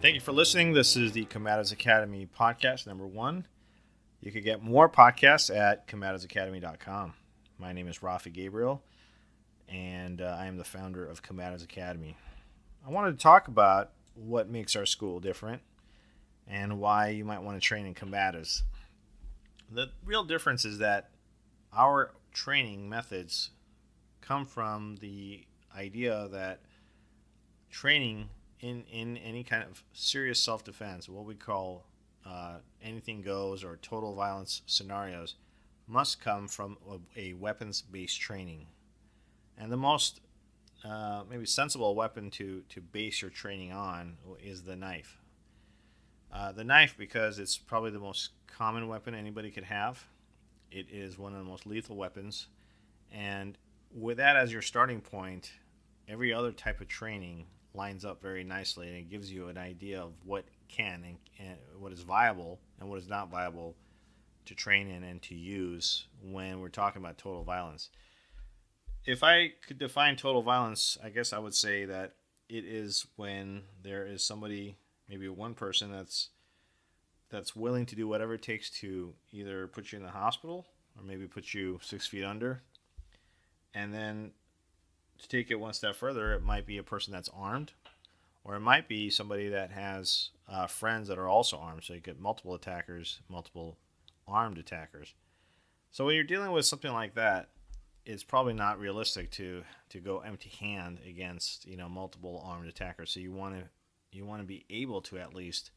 Thank you for listening. This is the Combatives Academy Podcast, number 1. You can get more podcasts at combativeacademy.com. My name is Rafi Gabriel, and I am the founder of Combatives Academy. I wanted to talk about what makes our school different and why you might want to train in combatives. The real difference is that our training methods come from the idea that training in any kind of serious self-defense, what we call anything goes or total violence scenarios, must come from a weapons-based training. And the most maybe sensible weapon to base your training on is the knife. The knife, because it's probably the most common weapon anybody could have. It is one of the most lethal weapons. And with that as your starting point, every other type of training lines up very nicely, and it gives you an idea of what can and what is viable and what is not viable to train in and to use when we're talking about total violence. If I could define total violence, I guess I would say that it is when there is somebody, maybe one person that's willing to do whatever it takes to either put you in the hospital or maybe put you 6 feet under. And then to take it one step further, it might be a person that's armed, or it might be somebody that has friends that are also armed. So you get multiple attackers, multiple armed attackers. So when you're dealing with something like that, it's probably not realistic to go empty-hand against multiple armed attackers. So you want to be able to at least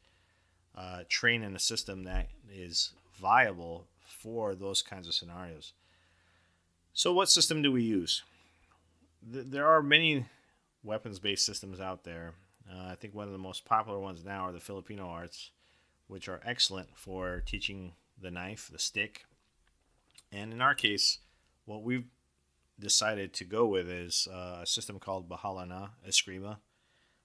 train in a system that is viable for those kinds of scenarios. So what system do we use? There are many weapons-based systems out there. I think one of the most popular ones now are the Filipino arts, which are excellent for teaching the knife, the stick. And in our case, what we've decided to go with is a system called Bahala Na Eskrima.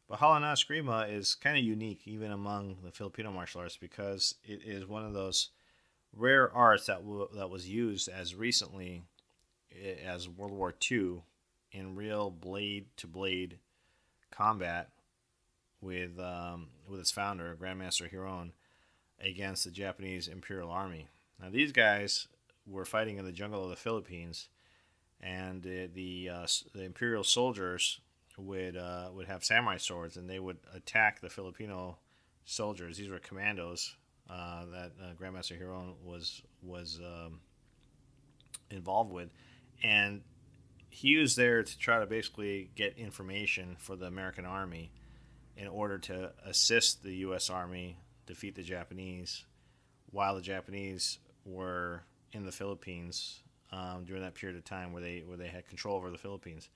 Bahala Na Eskrima is kind of unique even among the Filipino martial arts because it is one of those rare arts that was used as recently as World War II in real blade-to-blade combat with its founder, Grandmaster Hiron, against the Japanese Imperial Army. Now, these guys were fighting in the jungle of the Philippines, and the Imperial soldiers would have samurai swords, and they would attack the Filipino soldiers. These were commandos that Grandmaster Hiron was involved with, and he was there to try to basically get information for the American Army in order to assist the U.S. Army defeat the Japanese while the Japanese were in the Philippines during that period of time where they had control over the Philippines.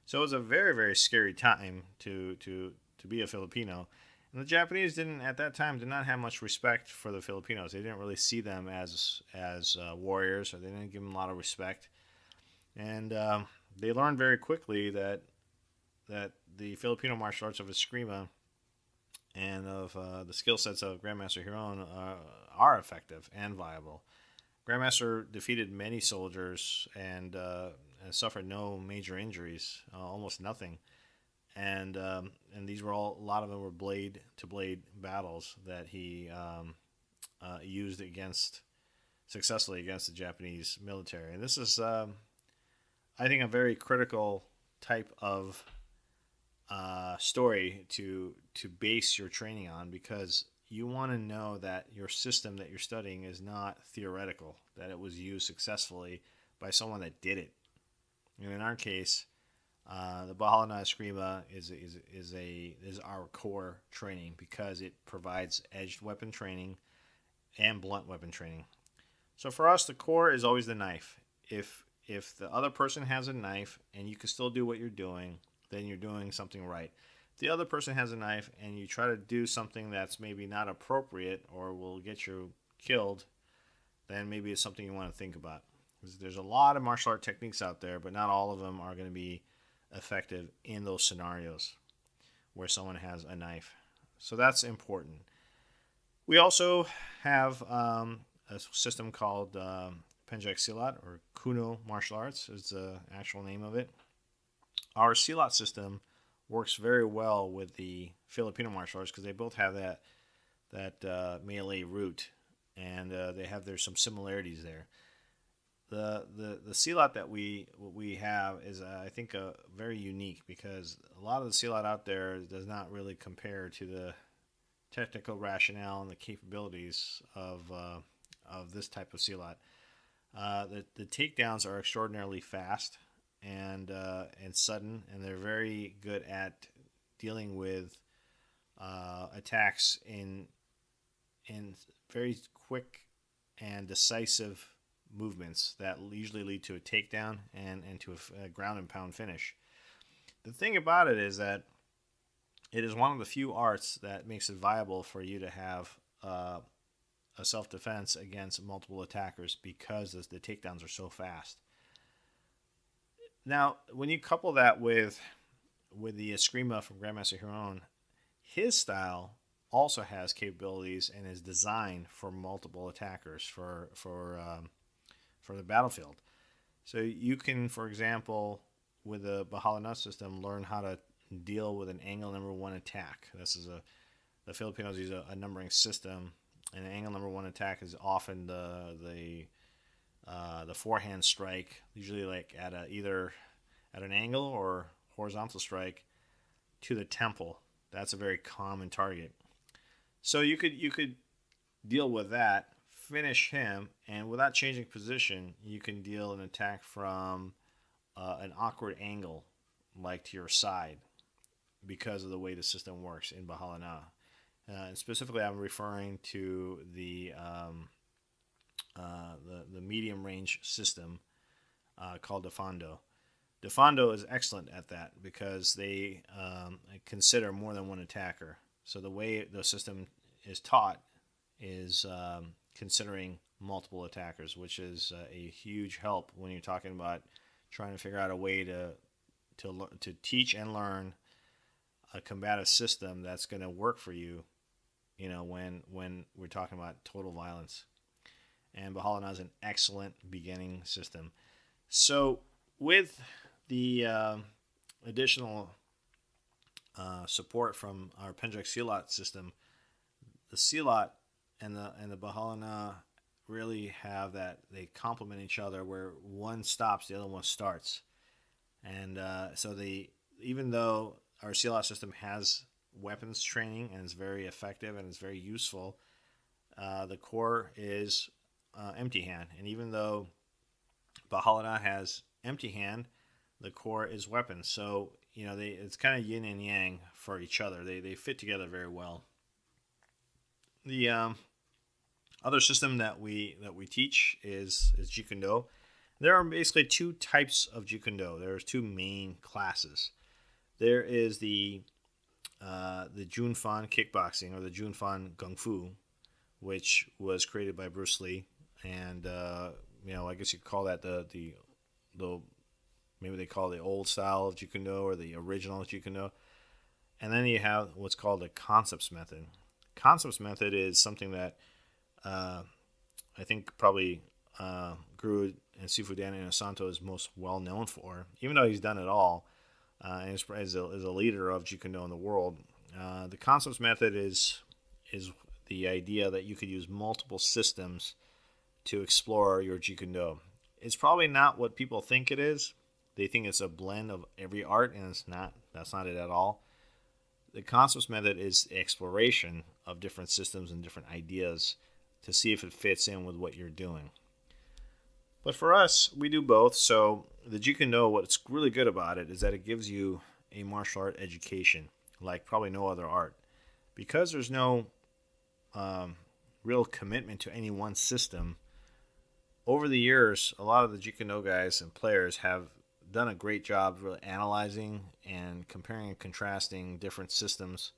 So it was a very, very scary time to be a Filipino. And the Japanese did not have much respect for the Filipinos. They didn't really see them as warriors, or they didn't give them a lot of respect. And they learned very quickly that the Filipino martial arts of Eskrima and of the skill sets of Grandmaster Hiron are effective and viable. Grandmaster defeated many soldiers and suffered no major injuries, almost nothing. And these were a lot of them were blade to blade battles that he used successfully against the Japanese military. And this is I think a very critical type of story to base your training on, because you want to know that your system that you're studying is not theoretical, that it was used successfully by someone that did it. And in our case, the Bahala Na Eskrima is our core training because it provides edged weapon training and blunt weapon training. So for us, the core is always the knife. If the other person has a knife and you can still do what you're doing, then you're doing something right. If the other person has a knife and you try to do something that's maybe not appropriate or will get you killed, then maybe it's something you want to think about. There's a lot of martial art techniques out there, but not all of them are going to be effective in those scenarios where someone has a knife. So that's important. We also have a system called Pencak Silat, or Kuno martial arts is the actual name of it. Our Silat system works very well with the Filipino martial arts because they both have that melee root, and they have there's some similarities there. The silat that we have is I think very unique because a lot of the silat out there does not really compare to the technical rationale and the capabilities of this type of silat. The takedowns are extraordinarily fast and sudden, and they're very good at dealing with attacks in very quick and decisive movements that usually lead to a takedown and to a ground and pound finish. The thing about it is that it is one of the few arts that makes it viable for you to have a self-defense against multiple attackers because the takedowns are so fast. Now, when you couple that with the Eskrima from Grandmaster Hiron, his style also has capabilities and is designed for multiple attackers for the battlefield. So you can, for example, with the Bahala system, learn how to deal with an angle number one attack. This is the Filipinos use a numbering system, and the angle number one attack is often the forehand strike, usually like either at an angle or horizontal strike to the temple. That's a very common target. So you could deal with that, finish him, and without changing position, you can deal an attack from an awkward angle, like to your side, because of the way the system works in Bahala. And specifically, I'm referring to the medium range system called Defando. Defando is excellent at that because they consider more than one attacker. So the way the system is taught is considering multiple attackers, which is a huge help when you're talking about trying to figure out a way to teach and learn a combative system that's going to work for you, when we're talking about total violence. And Bahala is an excellent beginning system. So with the additional support from our Pencak Silat system, the Silat and the Bahala really have that they complement each other, where one stops, the other one starts. And so even though our Silat system has weapons training and is very effective and is very useful, the core is empty hand. And even though Bahala has empty hand, the core is weapons. So it's kind of yin and yang for each other. They fit together very well. The other system that we teach is Jeet Kune Do. There are basically two types of Jeet Kune Do. There's two main classes. There is the Junfan kickboxing, or the Junfan Kung Fu, which was created by Bruce Lee, and I guess you could call that the maybe they call it the old style of Jeet Kune Do or the original Jeet Kune Do. And then you have what's called the concepts method. Concepts method is something that I think probably Guru and Sifu Dan Inosanto is most well known for, even though he's done it all. And as a leader of Jeet Kune Do in the world, the concepts method is the idea that you could use multiple systems to explore your Jeet Kune Do. It's probably not what people think it is. They think it's a blend of every art, and it's not. That's not it at all. The concepts method is exploration of different systems and different ideas to see if it fits in with what you're doing. But for us, we do both. So the Jeet Kune Do, what's really good about it is that it gives you a martial art education like probably no other art. Because there's no real commitment to any one system, over the years, a lot of the Jeet Kune Do guys and players have done a great job really analyzing and comparing and contrasting different systems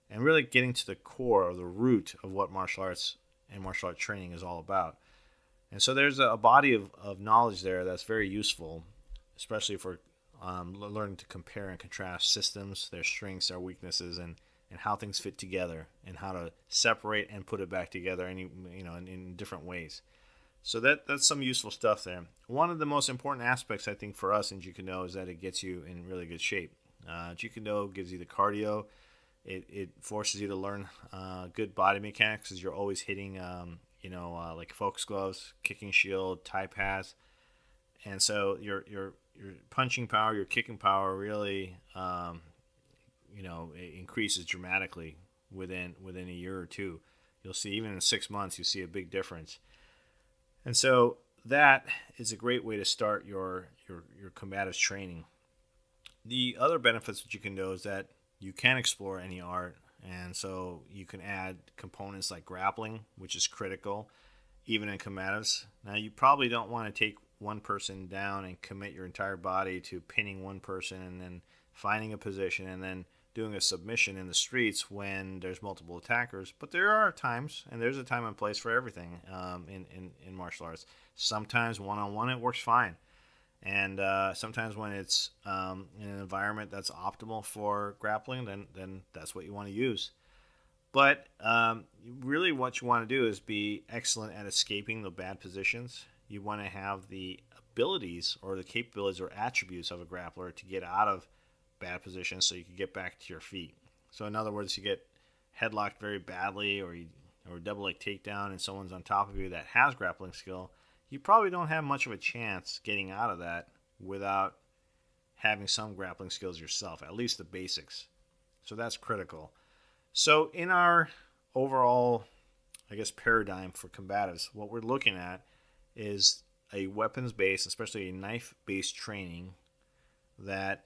and really getting to the core or the root of what martial arts and martial art training is all about. And so there's a body of knowledge there that's very useful, especially for learning to compare and contrast systems, their strengths, their weaknesses, and how things fit together, and how to separate and put it back together in different ways. So that's some useful stuff there. One of the most important aspects, I think, for us in Jeet Kune Do is that it gets you in really good shape. Jeet Kune Do gives you the cardio. It forces you to learn good body mechanics, because you're always hitting, like focus gloves, kicking shield, tie pads, and so your punching power, your kicking power really, it increases dramatically within a year or two. You'll see, even in 6 months, you see a big difference. And so that is a great way to start your combatives training. The other benefits that you can do is that you can explore any art, and so you can add components like grappling, which is critical even in combatives. Now, you probably don't want to take one person down and commit your entire body to pinning one person and then finding a position and then doing a submission in the streets when there's multiple attackers. But there are times, and there's a time and place for everything in martial arts. Sometimes one-on-one it works fine. And sometimes when it's in an environment that's optimal for grappling, then that's what you want to use. But really what you want to do is be excellent at escaping the bad positions. You want to have the abilities or the capabilities or attributes of a grappler to get out of bad positions so you can get back to your feet. So in other words, you get headlocked very badly or double leg takedown and someone's on top of you that has grappling skill, you probably don't have much of a chance getting out of that without having some grappling skills yourself, at least the basics. So that's critical. So in our overall, paradigm for combatives, what we're looking at is a weapons-based, especially a knife-based training that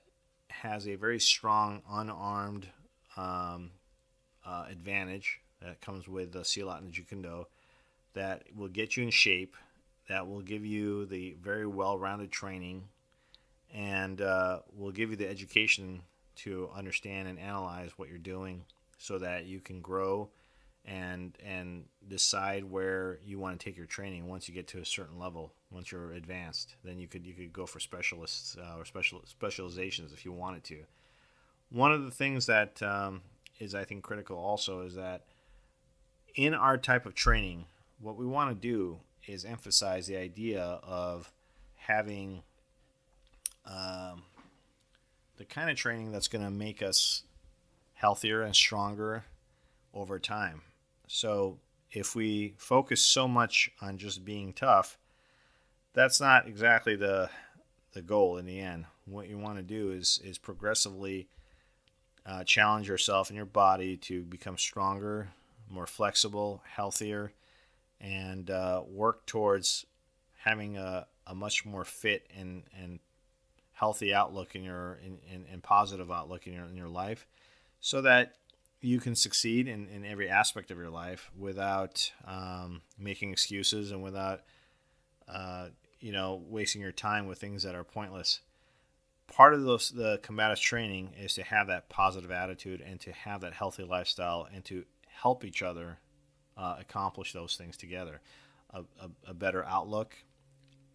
has a very strong unarmed advantage that comes with the Silat and Jeet Kune Do that will get you in shape, that will give you the very well-rounded training, and will give you the education to understand and analyze what you're doing so that you can grow and decide where you want to take your training once you get to a certain level. Once you're advanced, then you could go for specialists or specializations if you wanted to. One of the things that is, I think, critical also is that in our type of training, what we want to do is emphasize the idea of having the kind of training that's going to make us healthier and stronger over time. So if we focus so much on just being tough, that's not exactly the goal in the end. What you want to do is progressively challenge yourself and your body to become stronger, more flexible, healthier, and work towards having a much more fit and healthy outlook and positive outlook in your life, so that you can succeed in every aspect of your life without making excuses and without wasting your time with things that are pointless. Part of the combatives training is to have that positive attitude and to have that healthy lifestyle and to help each other accomplish those things together. A better outlook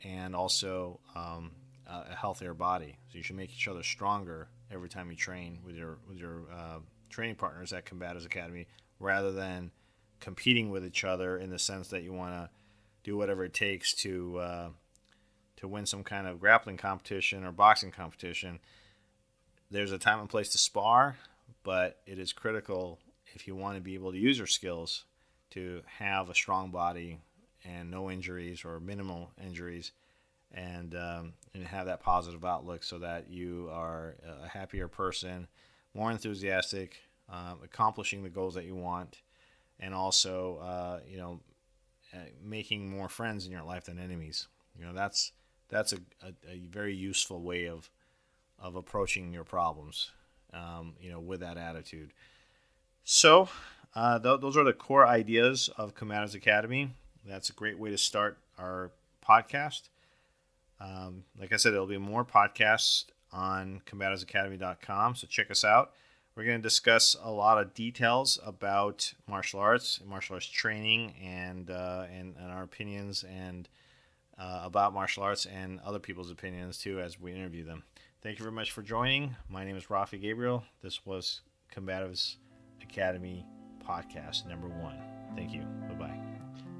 and also a healthier body. So you should make each other stronger every time you train with your training partners at Combatives Academy, rather than competing with each other in the sense that you want to do whatever it takes to win some kind of grappling competition or boxing competition. There's a time and place to spar, but it is critical, if you want to be able to use your skills, to have a strong body and no injuries or minimal injuries, and have that positive outlook so that you are a happier person, more enthusiastic, accomplishing the goals that you want, and also making more friends in your life than enemies. That's a very useful way of approaching your problems, with that attitude. So those are the core ideas of Combatives Academy. That's a great way to start our podcast. Like I said, there'll be more podcasts on combativeacademy.com, so check us out. We're going to discuss a lot of details about martial arts training, and our opinions, and about martial arts and other people's opinions too as we interview them. Thank you very much for joining. My name is Rafi Gabriel. This was Combatives Academy Podcast number 1. Thank you. Bye-bye.